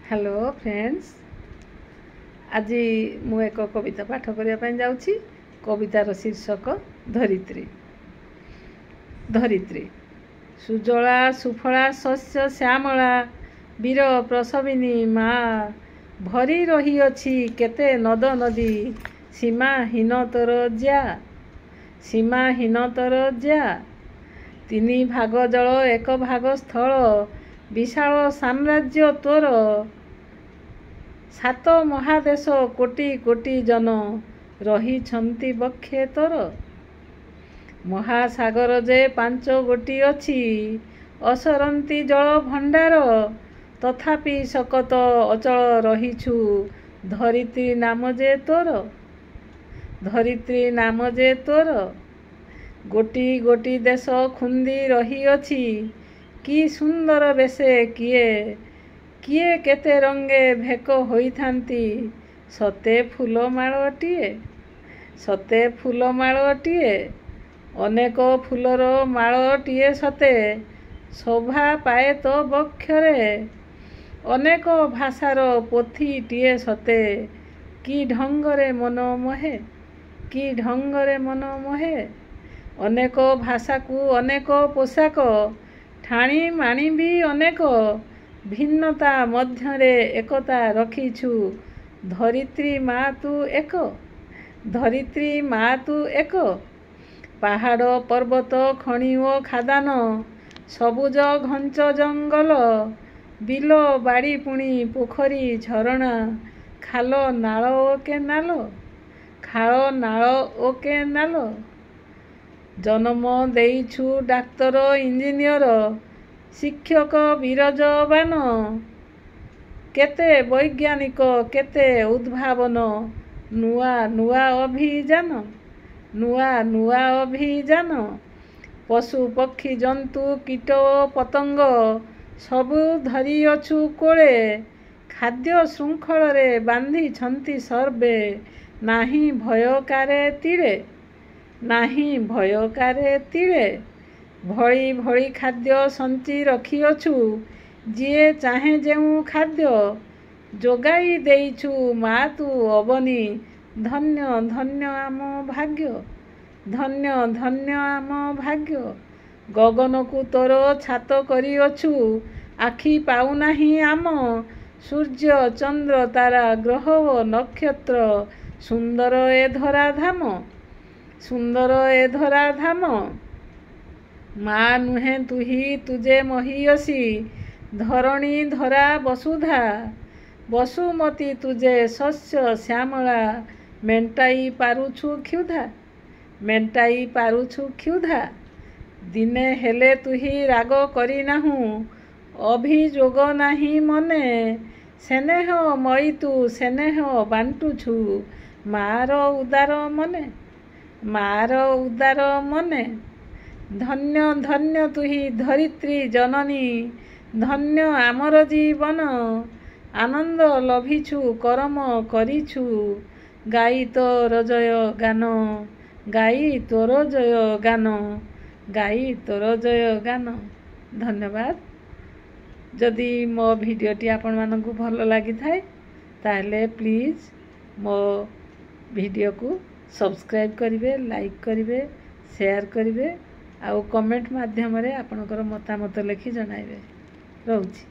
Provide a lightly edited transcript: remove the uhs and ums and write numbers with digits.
Hello friends, आज मु एक कविता पाठ करने जाऊँगी। कवितार शीर्षक धरित्री। धरित्री सुजला सुफला शस्य श्यामला वीर प्रसविनी माँ भरी रही अछि केते नद नदी सीमाहीन तोर जा सीमाहीन तोर जा। तीन भाग जल एक भाग स्थल विशाल साम्राज्य तोर सात महादेश कोटि कोटि जन रही बक्षे तोर। महासागर जे पांच गोटी अछि असरंती जल भंडार तथापि सकत अचल रहीछु धरित्री नाम जे तोर। धरित्री नाम जे तोर गोटी गोटी देश खुंदी रही अछि कि सुंदर बेसे किए किए केते रंगे भेक होइथांती सते फूलमाळटिए सते फूलमाळटिए अनेक फूलर माळटिए सते शोभा पाए तो बक्षरे अनेक भाषार पोथीटिए सते कि ढंगरे मन मोहे कि ढंगरे मन मोहे। अनेक भाषा को अनेक पोशाक ठाणी माणी भी अनेक भिन्नता मध्यरे एकता रखिछु धरित्री माँ तू एक। धरित्री माँ तू एक पहाड़ पर्वत खଣି ओ खादान सबुज घंच जंगल बिल बाड़ी पुणी पोखरी झरणा खाल नाल ओ केनाल खाल नाल ओ केनाल। जन्म देइछु डाक्तर इंजीनियर शिक्षक वीरजवान केते वैज्ञानिक केते उद्भावन नुआ नुआ अभियान नुआ नुआ अभियान। पशु पक्षी जंतु कीट पतंग सबु धरिअछु कोले खाद्य श्रृंखल रे बांधी छंती सर्वे नाही भयकारे तीरे नाही भयकारे तीरे। भली भली खाद्य संची रखिअछु जिए चाहे जेउ खाद्य जोगाई देइछु माँ तू अबनी धन्य धन्य आम भाग्य धन्य धन्य आम भाग्य। गगन को तोर छात करिअछु आखि पाउनाही आम सूर्य चंद्र तारा ग्रह ओ नक्षत्र सुंदर ए धरा धाम सुंदर ए धरा धाम। माँ नुहे तुही तुझे महियसी धरणी धरा वसुधा वसुमती तुझे शस्य श्यामला मेंटाई पारुछु क्षुधा मेंटाई पारुछु क्षुधा। दिने हेले तुही राग करी नाहु अभियोग नाही मने स्नेह मई तू स्नेह बांटुछु मार उदार मने मार उदार मने। धन्य धन्य तुही धरित्री जननी धन्य आमर जीवन आनंद लभिछु करम करिछु गाई तोर जय गान गाई तोर जय गान गाई तोर जय गान। धन्यवाद। जदि मो भिडियोटी आपण मानकु भल लागि थाए ताहले प्लीज मो भिडियो को सब्सक्राइब करिवे लाइक करिवे शेयर करिवे आउ कमेंट माध्यम रे आपणकर मतामत लिखि जणाइबे। रहूछि।